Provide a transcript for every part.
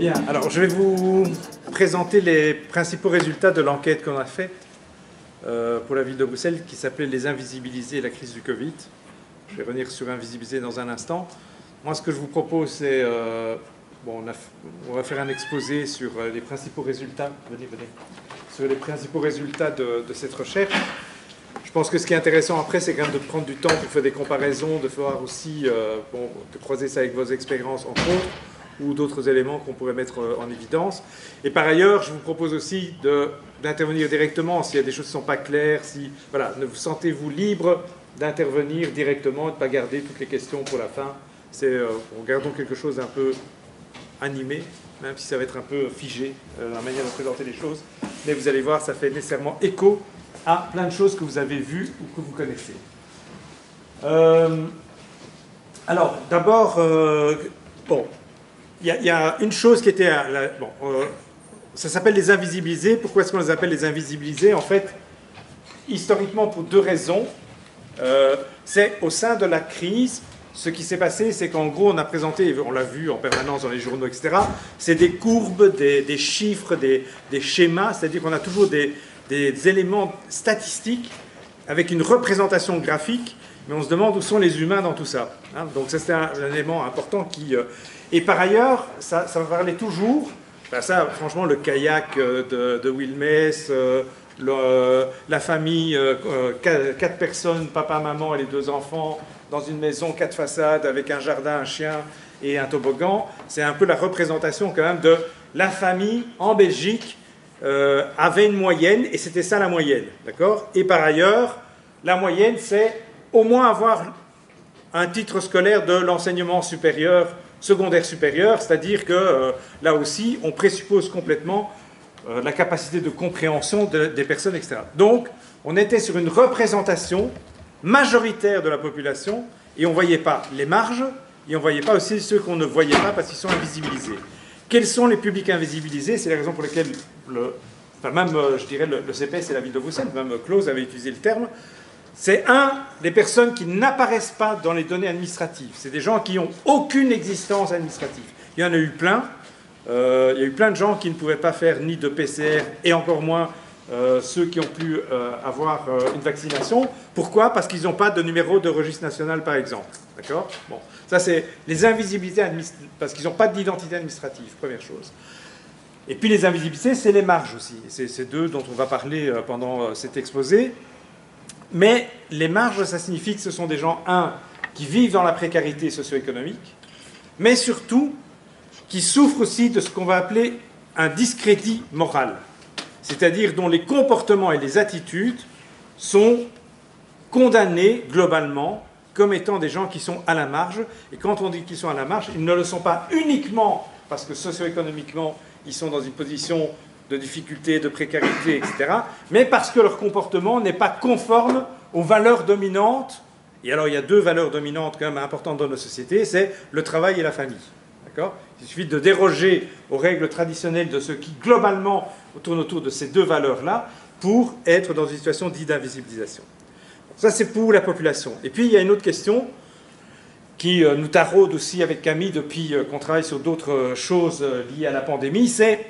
Bien, alors je vais vous présenter les principaux résultats de l'enquête qu'on a faite pour la ville de Bruxelles qui s'appelait Les Invisibilisés et la crise du Covid. Je vais revenir sur Invisibilisés dans un instant. Moi, ce que je vous propose, c'est... on va faire un exposé sur les principaux résultats. Venez. Sur les principaux résultats de cette recherche. Je pense que ce qui est intéressant après, c'est quand même de prendre du temps pour faire des comparaisons, de voir aussi, de croiser ça avec vos expériences en compte, ou d'autres éléments qu'on pourrait mettre en évidence. Et par ailleurs, je vous propose aussi d'intervenir directement s'il y a des choses qui ne sont pas claires, si, voilà, ne vous sentez-vous libre d'intervenir directement et de ne pas garder toutes les questions pour la fin. Regardons quelque chose d'un peu animé, même si ça va être un peu figé, la manière de présenter les choses. Mais vous allez voir, ça fait nécessairement écho à plein de choses que vous avez vues ou que vous connaissez. Alors, d'abord, il y a une chose qui était... ça s'appelle les invisibilisés. Pourquoi est-ce qu'on les appelle les invisibilisés? En fait, historiquement, pour deux raisons. C'est au sein de la crise, ce qui s'est passé, c'est qu'en gros, on a présenté, on l'a vu en permanence dans les journaux, etc., c'est des courbes, des chiffres, des schémas, c'est-à-dire qu'on a toujours des éléments statistiques avec une représentation graphique, mais on se demande où sont les humains dans tout ça. Hein, donc ça, c'est un élément important qui... Et par ailleurs, ça va parler toujours, ça, franchement, le kayak de Wilmès, la famille, 4 personnes, papa, maman et les 2 enfants, dans une maison, 4 façades, avec un jardin, un chien et un toboggan, c'est un peu la représentation quand même de la famille en Belgique, avait une moyenne, et c'était ça la moyenne, d'accord? Et par ailleurs, la moyenne, c'est au moins avoir un titre scolaire de l'enseignement supérieur, secondaire supérieur, c'est-à-dire que là aussi, on présuppose complètement la capacité de compréhension des personnes, etc. Donc, on était sur une représentation majoritaire de la population, et on ne voyait pas les marges, et on ne voyait pas aussi ceux qu'on ne voyait pas parce qu'ils sont invisibilisés. Quels sont les publics invisibilisés? C'est la raison pour laquelle, je dirais, le CPS et la ville de Bruxelles, même Claus avait utilisé le terme, c'est les personnes qui n'apparaissent pas dans les données administratives. C'est des gens qui n'ont aucune existence administrative. Il y en a eu plein. Il y a eu plein de gens qui ne pouvaient pas faire ni de PCR, et encore moins ceux qui ont pu avoir une vaccination. Pourquoi? Parce qu'ils n'ont pas de numéro de registre national, par exemple. D'accord? Bon, ça c'est les invisibilités parce qu'ils n'ont pas d'identité administrative, première chose. Et puis les invisibilités, c'est les marges aussi. C'est d'eux dont on va parler pendant cet exposé. Mais les marges, ça signifie que ce sont des gens, qui vivent dans la précarité socio-économique, mais surtout qui souffrent aussi de ce qu'on va appeler un discrédit moral, c'est-à-dire dont les comportements et les attitudes sont condamnés globalement comme étant des gens qui sont à la marge. Et quand on dit qu'ils sont à la marge, ils ne le sont pas uniquement parce que socio-économiquement, ils sont dans une position de difficulté, de précarité, etc., mais parce que leur comportement n'est pas conforme aux valeurs dominantes. Et alors, il y a 2 valeurs dominantes quand même importantes dans nos sociétés, c'est le travail et la famille. D'accord ? Il suffit de déroger aux règles traditionnelles de ceux qui, globalement, tournent autour de ces 2 valeurs-là pour être dans une situation dite d'invisibilisation. Ça, c'est pour la population. Et puis, il y a une autre question qui nous taraude aussi avec Camille depuis qu'on travaille sur d'autres choses liées à la pandémie, c'est...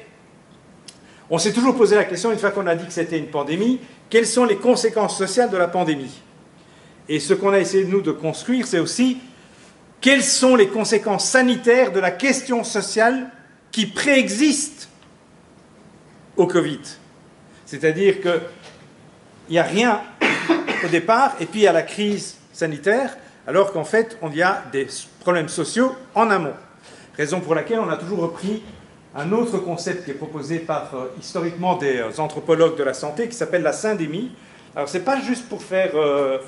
On s'est toujours posé la question, une fois qu'on a dit que c'était une pandémie, quelles sont les conséquences sociales de la pandémie? Et ce qu'on a essayé, nous, de construire, c'est aussi quelles sont les conséquences sanitaires de la question sociale qui préexiste au Covid. C'est-à-dire qu'il n'y a rien au départ, et puis il y a la crise sanitaire, alors qu'en fait, il y a des problèmes sociaux en amont. Raison pour laquelle on a toujours repris un autre concept qui est proposé par, historiquement, des anthropologues de la santé, qui s'appelle la syndémie. Alors, ce n'est pas juste pour faire de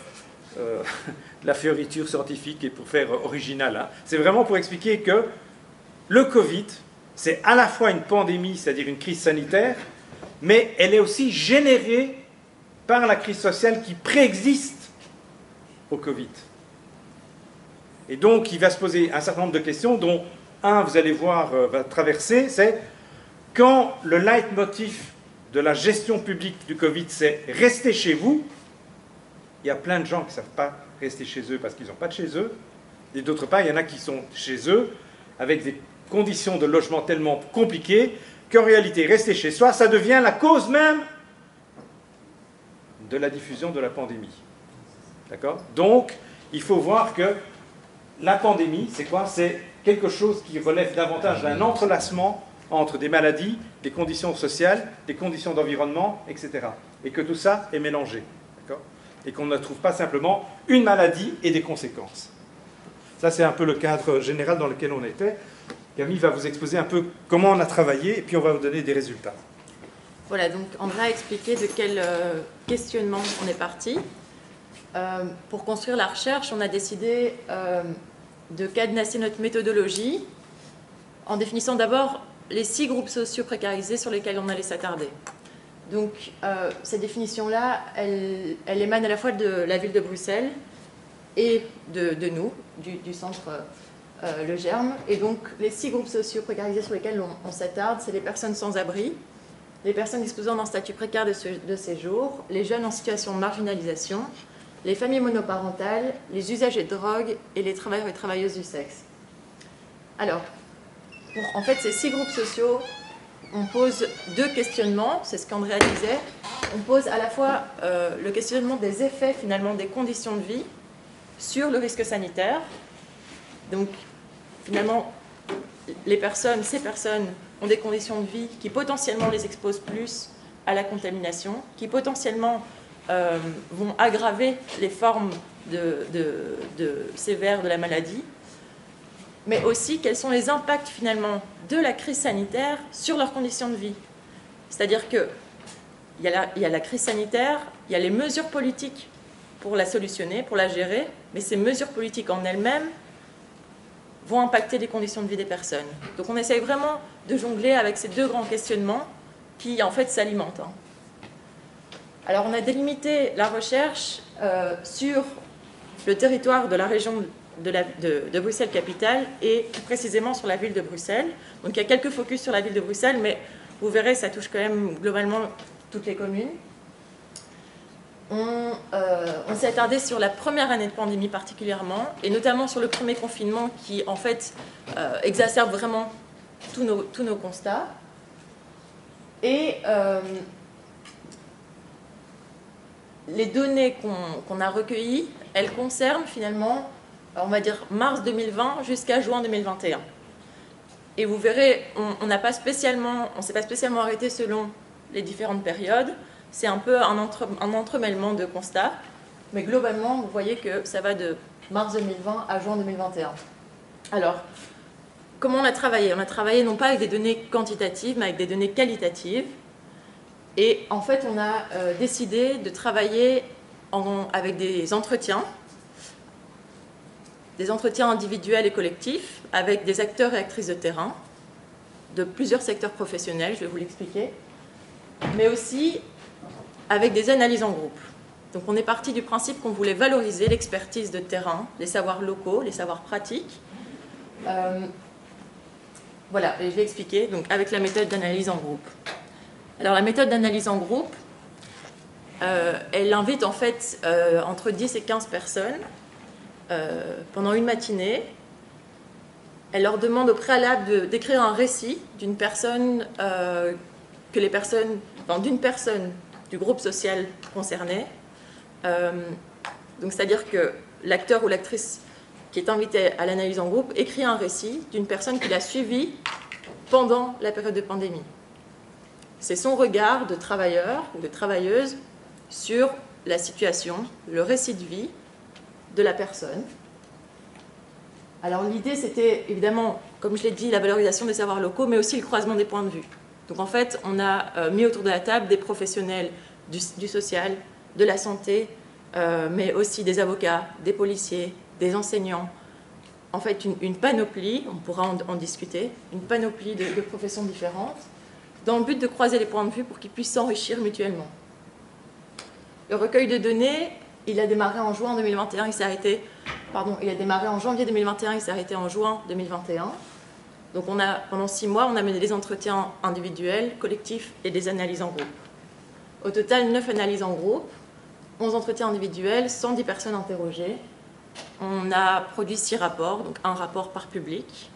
la fioriture scientifique et pour faire original. Hein. C'est vraiment pour expliquer que le Covid, c'est à la fois une pandémie, c'est-à-dire une crise sanitaire, mais elle est aussi générée par la crise sociale qui préexiste au Covid. Et donc, il va se poser un certain nombre de questions, dont vous allez voir, va traverser, c'est quand le leitmotiv de la gestion publique du Covid, c'est « restez chez vous », il y a plein de gens qui ne savent pas rester chez eux parce qu'ils n'ont pas de chez eux, et d'autre part, il y en a qui sont chez eux avec des conditions de logement tellement compliquées qu'en réalité, rester chez soi, ça devient la cause même de la diffusion de la pandémie. D'accord? Donc, il faut voir que la pandémie, c'est quoi? C'est quelque chose qui relève davantage d'un entrelacement entre des maladies, des conditions sociales, des conditions d'environnement, etc. Et que tout ça est mélangé. D'accord? Et qu'on ne trouve pas simplement une maladie et des conséquences. Ça, c'est un peu le cadre général dans lequel on était. Camille va vous exposer un peu comment on a travaillé et puis on va vous donner des résultats. Voilà, donc André a expliqué de quel questionnement on est parti. Pour construire la recherche, on a décidé de cadenasser notre méthodologie en définissant d'abord les 6 groupes sociaux précarisés sur lesquels on allait s'attarder. Donc, cette définition-là, elle émane à la fois de la ville de Bruxelles et de nous, du centre Le Germe. Et donc, les 6 groupes sociaux précarisés sur lesquels on s'attarde, c'est les personnes sans abri, les personnes disposant d'un statut précaire de séjour, les jeunes en situation de marginalisation, les familles monoparentales, les usagers de drogue et les travailleurs et travailleuses du sexe. Alors, en fait, ces 6 groupes sociaux, on pose 2 questionnements, c'est ce qu'Andrea disait. On pose à la fois le questionnement des effets, finalement, des conditions de vie sur le risque sanitaire. Donc, finalement, ces personnes ont des conditions de vie qui potentiellement les exposent plus à la contamination, qui potentiellement vont aggraver les formes sévères de la maladie, mais aussi quels sont les impacts finalement de la crise sanitaire sur leurs conditions de vie. C'est-à-dire qu'il y a la crise sanitaire, il y a les mesures politiques pour la solutionner, pour la gérer, mais ces mesures politiques en elles-mêmes vont impacter les conditions de vie des personnes. Donc on essaye vraiment de jongler avec ces 2 grands questionnements qui en fait s'alimentent. Alors on a délimité la recherche sur le territoire de la région de Bruxelles-Capitale et plus précisément sur la ville de Bruxelles. Donc il y a quelques focus sur la ville de Bruxelles, mais vous verrez, ça touche quand même globalement toutes les communes. On s'est attardé sur la première année de pandémie particulièrement, et notamment sur le premier confinement qui en fait exacerbe vraiment tous nos constats. Et les données qu'on a recueillies, elles concernent finalement, on va dire, mars 2020 jusqu'à juin 2021. Et vous verrez, on ne s'est pas spécialement arrêté selon les différentes périodes. C'est un peu un entremêlement de constats. Mais globalement, vous voyez que ça va de mars 2020 à juin 2021. Alors, comment on a travaillé? On a travaillé non pas avec des données quantitatives, mais avec des données qualitatives. Et en fait, on a décidé de travailler avec des entretiens individuels et collectifs, avec des acteurs et actrices de terrain, de plusieurs secteurs professionnels, je vais vous l'expliquer, mais aussi avec des analyses en groupe. Donc on est parti du principe qu'on voulait valoriser l'expertise de terrain, les savoirs locaux, les savoirs pratiques. Voilà, et je vais expliquer, donc avec la méthode d'analyse en groupe. Alors la méthode d'analyse en groupe, elle invite en fait entre 10 et 15 personnes pendant une matinée. Elle leur demande au préalable d'écrire un récit d'une personne, d'une personne du groupe social concerné. Donc c'est-à-dire que l'acteur ou l'actrice qui est invité à l'analyse en groupe écrit un récit d'une personne qu'il a suivie pendant la période de pandémie. C'est son regard de travailleur ou de travailleuse sur la situation, le récit de vie de la personne. Alors l'idée, c'était évidemment, comme je l'ai dit, la valorisation des savoirs locaux, mais aussi le croisement des points de vue. Donc en fait, on a mis autour de la table des professionnels du social, de la santé, mais aussi des avocats, des policiers, des enseignants. En fait, une panoplie, on pourra en discuter, une panoplie de professions différentes, dans le but de croiser les points de vue pour qu'ils puissent s'enrichir mutuellement. Le recueil de données, il a démarré en juin 2021, il a démarré en janvier 2021, il s'est arrêté en juin 2021. Donc pendant 6 mois, on a mené des entretiens individuels, collectifs et des analyses en groupe. Au total, 9 analyses en groupe, 11 entretiens individuels, 110 personnes interrogées. On a produit 6 rapports, donc un rapport par public.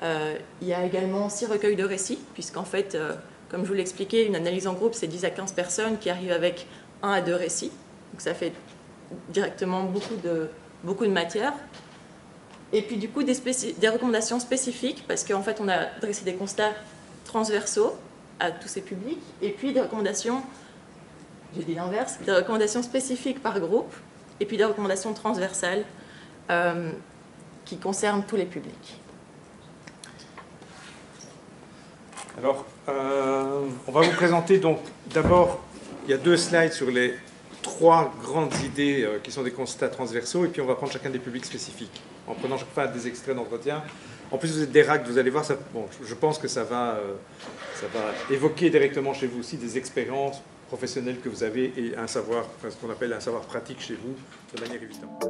Il y a également 6 recueils de récits, puisqu'en fait, comme je vous l'expliquais, une analyse en groupe, c'est 10 à 15 personnes qui arrivent avec 1 à 2 récits. Donc ça fait directement beaucoup de matière. Et puis du coup, des recommandations spécifiques, parce qu'en fait, on a dressé des constats transversaux à tous ces publics, et puis des recommandations, j'ai dit l'inverse, des recommandations spécifiques par groupe, et puis des recommandations transversales qui concernent tous les publics. Alors, on va vous présenter donc d'abord, il y a 2 slides sur les 3 grandes idées qui sont des constats transversaux, et puis on va prendre chacun des publics spécifiques, en prenant chaque fois des extraits d'entretien. En plus, vous êtes des RAC, vous allez voir, ça, bon, je pense que ça va évoquer directement chez vous aussi des expériences professionnelles que vous avez et un savoir, enfin, ce qu'on appelle un savoir pratique chez vous, de manière évidente.